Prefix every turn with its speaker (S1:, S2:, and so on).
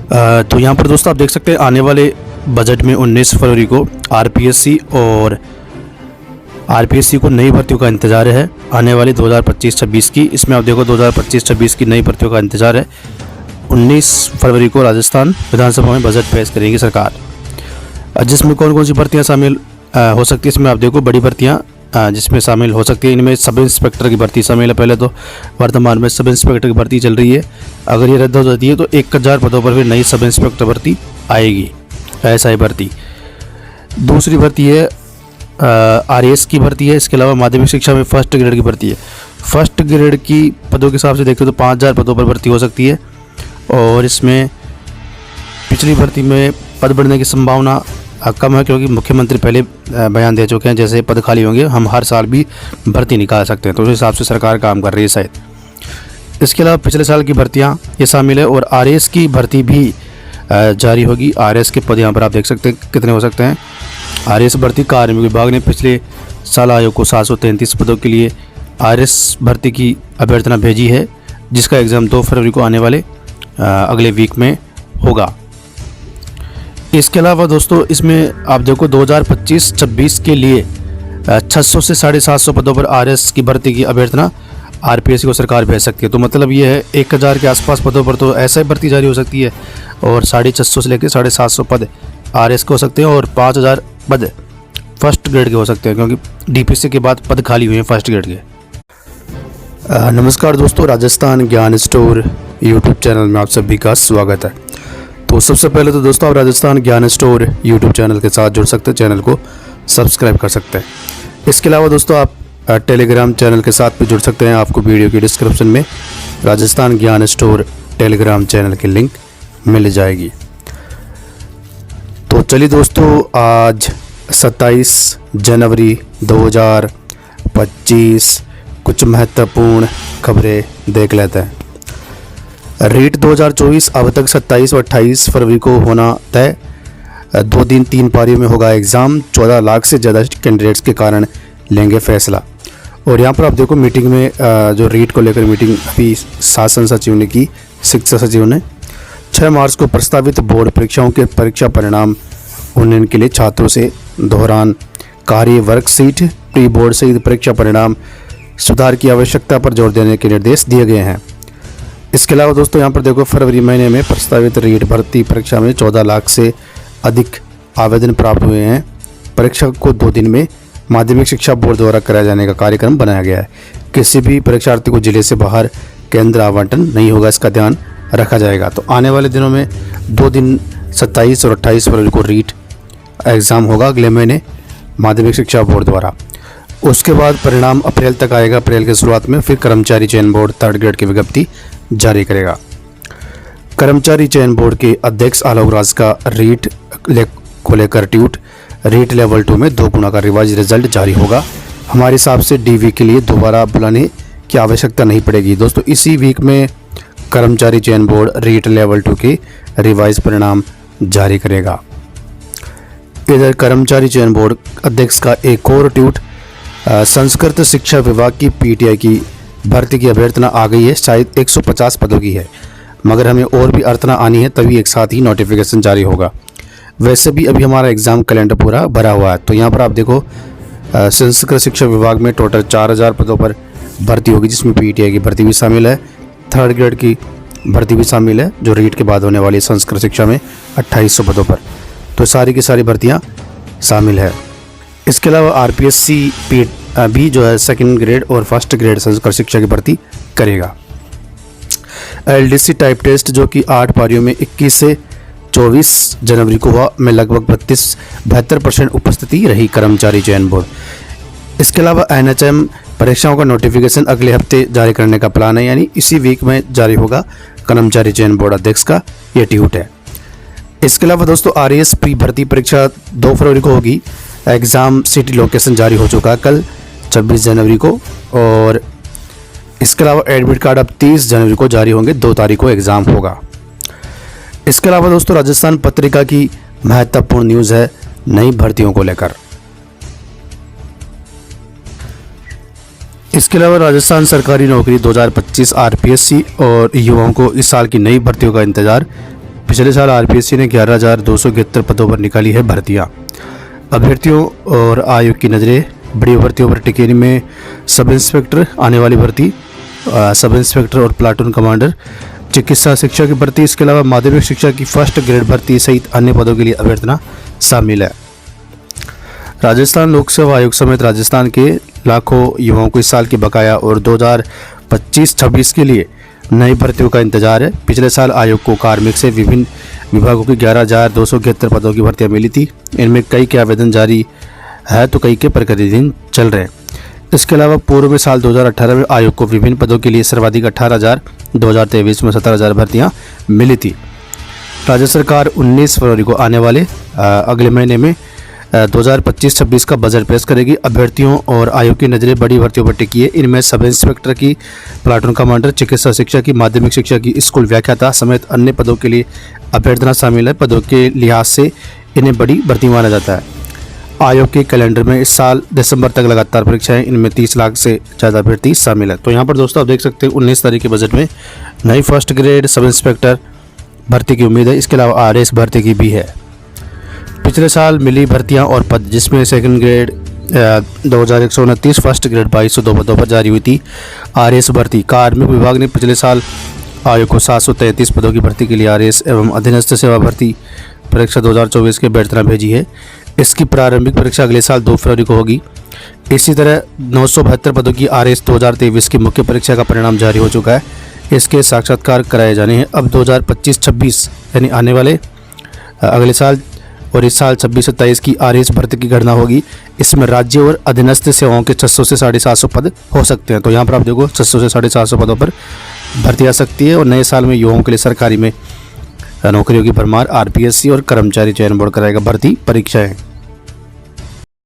S1: तो यहाँ पर दोस्तों आप देख सकते हैं आने वाले बजट में 19 फरवरी को आरपीएससी को नई भर्तियों का इंतज़ार है। आने वाली 2025-26 की, इसमें आप देखो 2025-26 की नई भर्तियों का इंतज़ार है। 19 फरवरी को राजस्थान विधानसभा में बजट पेश करेगी सरकार, जिसमें कौन कौन सी भर्तियाँ शामिल हो सकती है। इसमें आप देखो बड़ी भर्तियाँ जिसमें शामिल हो सकती है, इनमें सब इंस्पेक्टर की भर्ती शामिल है। पहले तो वर्तमान में सब इंस्पेक्टर की भर्ती चल रही है, अगर ये रद्द हो जाती है तो 1000 पदों पर फिर नई सब इंस्पेक्टर भर्ती आएगी, एसआई भर्ती। दूसरी भर्ती है आरएएस की भर्ती है। इसके अलावा माध्यमिक शिक्षा में फर्स्ट ग्रेड की भर्ती है। फर्स्ट ग्रेड की पदों के हिसाब से देखें तो 5000 पदों पर भर्ती हो सकती है, और इसमें पिछली भर्ती में पद बढ़ने की संभावना कम है, क्योंकि मुख्यमंत्री पहले बयान दे चुके हैं जैसे पद खाली होंगे हम हर साल भी भर्ती निकाल सकते हैं, तो उस हिसाब से सरकार काम कर रही है शायद। इसके अलावा पिछले साल की भर्तियां ये शामिल है, और आरएएस की भर्ती भी जारी होगी। आरएएस के पद यहाँ पर आप देख सकते हैं कितने हो सकते हैं। आरएएस भर्ती कार्मिक विभाग ने पिछले साल आयोग को 733 पदों के लिए आरएएस भर्ती की अभ्यर्थना भेजी है, जिसका एग्ज़ाम 2 फरवरी को आने वाले अगले वीक में होगा। इसके अलावा दोस्तों इसमें आप देखो 2025-26 के लिए 600 से 750 पदों पर आरएएस की भर्ती की अभ्यर्थना आरपीएससी को सरकार भेज सकती है। तो मतलब ये है 1000 के आसपास पदों पर तो ऐसा ही भर्ती जारी हो सकती है, और 650 से लेकर 750 पद आरएएस के हो सकते हैं, और 5000 पद फर्स्ट ग्रेड के हो सकते हैं, क्योंकि डीपीसी के बाद पद खाली हुए हैं फर्स्ट ग्रेड के। नमस्कार दोस्तों, राजस्थान ज्ञान स्टोर यूट्यूब चैनल में आप सभी का स्वागत है। तो सबसे पहले तो दोस्तों आप राजस्थान ज्ञान स्टोर यूट्यूब चैनल के साथ जुड़ सकते हैं, चैनल को सब्सक्राइब कर सकते हैं। इसके अलावा दोस्तों आप टेलीग्राम चैनल के साथ भी जुड़ सकते हैं। आपको वीडियो की डिस्क्रिप्शन में राजस्थान ज्ञान स्टोर टेलीग्राम चैनल की लिंक मिल जाएगी। तो चलिए दोस्तों, आज 27 जनवरी 2025 कुछ महत्वपूर्ण खबरें देख लेते हैं। रीट 2024 अब तक 27 और 28 फरवरी को होना तय। 2 दिन 3 पारियों में होगा एग्ज़ाम। 14 लाख से ज़्यादा कैंडिडेट्स के कारण लेंगे फैसला। और यहाँ पर आप देखो मीटिंग में जो रीट को लेकर मीटिंग अभी शासन सचिव ने की, शिक्षा सचिव ने 6 मार्च को प्रस्तावित बोर्ड परीक्षाओं के परीक्षा परिणाम उन्नयन के लिए छात्रों से दोहरान कार्य वर्कशीट प्री बोर्ड सहित परीक्षा परिणाम सुधार की आवश्यकता पर जोर देने के निर्देश दिए गए हैं। इसके अलावा दोस्तों यहाँ पर देखो फरवरी महीने में प्रस्तावित रीट भर्ती परीक्षा में 14 लाख से अधिक आवेदन प्राप्त हुए हैं। परीक्षा को 2 दिन में माध्यमिक शिक्षा बोर्ड द्वारा कराए जाने का कार्यक्रम बनाया गया है। किसी भी परीक्षार्थी को जिले से बाहर केंद्र आवंटन नहीं होगा, इसका ध्यान रखा जाएगा। तो आने वाले दिनों में 2 दिन 27 और 28 फरवरी को रीट एग्ज़ाम होगा अगले महीने माध्यमिक शिक्षा बोर्ड द्वारा। उसके बाद परिणाम अप्रैल तक आएगा। अप्रैल के शुरुआत में फिर कर्मचारी चयन बोर्ड 3rd ग्रेड की विज्ञप्ति जारी करेगा। कर्मचारी चयन बोर्ड के अध्यक्ष आलोक राज का रीट को लेकर ट्वीट, रीट लेवल 2 में 2 गुना का रिवाइज रिजल्ट जारी होगा। हमारे हिसाब से डीवी के लिए दोबारा बुलाने की आवश्यकता नहीं पड़ेगी। दोस्तों इसी वीक में कर्मचारी चयन बोर्ड रीट लेवल 2 के रिवाइज परिणाम जारी करेगा। इधर कर्मचारी चयन बोर्ड अध्यक्ष का एक और ट्वीट, संस्कृत शिक्षा विभाग की पीटीआई की भर्ती की अभ्यर्थना आ गई है। शायद 150 पदों की है, मगर हमें और भी अर्थना आनी है, तभी एक साथ ही नोटिफिकेशन जारी होगा। वैसे भी अभी हमारा एग्ज़ाम कैलेंडर पूरा भरा हुआ है। तो यहाँ पर आप देखो संस्कृत शिक्षा विभाग में टोटल 4000 पदों पर भर्ती होगी, जिसमें पीटीआई की भर्ती भी शामिल है, 3rd ग्रेड की भर्ती भी शामिल है, जो रीट के बाद होने वाली संस्कृत शिक्षा में 2800 पदों पर। तो सारी की सारी भर्तियाँ शामिल है। इसके अलावा आरपीएससी भी जो है 2nd ग्रेड और 1st ग्रेड संस्कृत शिक्षा की भर्ती करेगा। एलडीसी टाइप टेस्ट जो कि 8 पारियों में 21 से 24 जनवरी को हुआ, में लगभग 72% उपस्थिति रही कर्मचारी चयन बोर्ड। इसके अलावा एनएचएम परीक्षाओं का नोटिफिकेशन अगले हफ्ते जारी करने का प्लान है, यानी इसी वीक में जारी होगा। कर्मचारी चयन बोर्ड अध्यक्ष का ये ट्वीट है। इसके अलावा दोस्तों आरएएस प्री भर्ती परीक्षा 2 फरवरी को होगी। एग्ज़ाम सिटी लोकेशन जारी हो चुका है कल 26 जनवरी को, और इसके अलावा एडमिट कार्ड अब 30 जनवरी को जारी होंगे। 2 तारीख को एग्ज़ाम होगा। इसके अलावा दोस्तों राजस्थान पत्रिका की महत्वपूर्ण न्यूज़ है नई भर्तियों को लेकर। इसके अलावा राजस्थान सरकारी नौकरी 2025 आरपीएससी और युवाओं को इस साल की नई भर्तियों का इंतजार। पिछले साल आरपीएससी ने 11,271 पदों पर निकाली है भर्तियां। अभ्यर्थियों और आयोग की नज़रें बड़ी भर्तियों पर टिकी। इनमें सब इंस्पेक्टर आने वाली भर्ती, सब इंस्पेक्टर और प्लाटून कमांडर, चिकित्सा शिक्षा की भर्ती, इसके अलावा माध्यमिक शिक्षा की फर्स्ट ग्रेड भर्ती सहित अन्य पदों के लिए अभ्यर्थना शामिल है। राजस्थान लोक सेवा आयोग समेत राजस्थान के लाखों युवाओं को इस साल की बकाया और 2025-26 के लिए नई भर्तियों का इंतजार है। पिछले साल आयोग को कार्मिक से विभिन्न विभागों की 11,271 पदों की भर्तियां मिली थी। इनमें कई के आवेदन जारी है तो कई के प्रक्रियाधीन चल रहे हैं। इसके अलावा पूर्व में साल 2018 में आयोग को विभिन्न पदों के लिए सर्वाधिक 18,000, 2023 में 17,000 भर्तियां मिली थी। राज्य सरकार 19 फरवरी को आने वाले अगले महीने में 2025-26 का बजट पेश करेगी। अभ्यर्थियों और आयोग की नज़रें बड़ी भर्तियों पर टिकी है। इनमें सब इंस्पेक्टर की, प्लाटून कमांडर, चिकित्सा शिक्षा की, माध्यमिक शिक्षा की, स्कूल व्याख्याता समेत अन्य पदों के लिए अभ्यर्थना शामिल है। पदों के लिहाज से इन्हें बड़ी भर्ती माना जाता है। आयोग के कैलेंडर में इस साल दिसंबर तक लगातार परीक्षाएं, इनमें 30 लाख से ज़्यादा अभ्यर्थी शामिल है। तो यहाँ पर दोस्तों आप देख सकते हैं 19 तारीख के बजट में नई फर्स्ट ग्रेड सब इंस्पेक्टर भर्ती की उम्मीद है। इसके अलावा आरएएस भर्ती की भी है। पिछले साल मिली भर्तियां और पद, जिसमें सेकंड ग्रेड 2129, फर्स्ट ग्रेड 2202 पदों पर जारी हुई थी। आरएएस भर्ती, कार्मिक विभाग ने पिछले साल आयोग को 733 पदों की भर्ती के लिए आरएएस एवं अधीनस्थ सेवा भर्ती परीक्षा 2024 की अभ्यर्थना भेजी है। इसकी प्रारंभिक परीक्षा अगले साल 2 फरवरी को होगी। इसी तरह 972 पदों की आरएएस 2023 की मुख्य परीक्षा का परिणाम जारी हो चुका है। इसके साक्षात्कार कराए जाने हैं। अब 2025-26 यानी आने वाले अगले साल और इस साल 26-27 की आरएएस भर्ती की गणना होगी। इसमें राज्य और अधीनस्थ सेवाओं के 600 से 750 पद हो सकते हैं। तो यहाँ पर आप देखो 600 से 750 पदों पर भर्ती आ सकती है। और नए साल में युवाओं के लिए सरकारी में नौकरियों की भरमार, आरपीएससी और कर्मचारी चयन बोर्ड कराएगा भर्ती परीक्षाएं।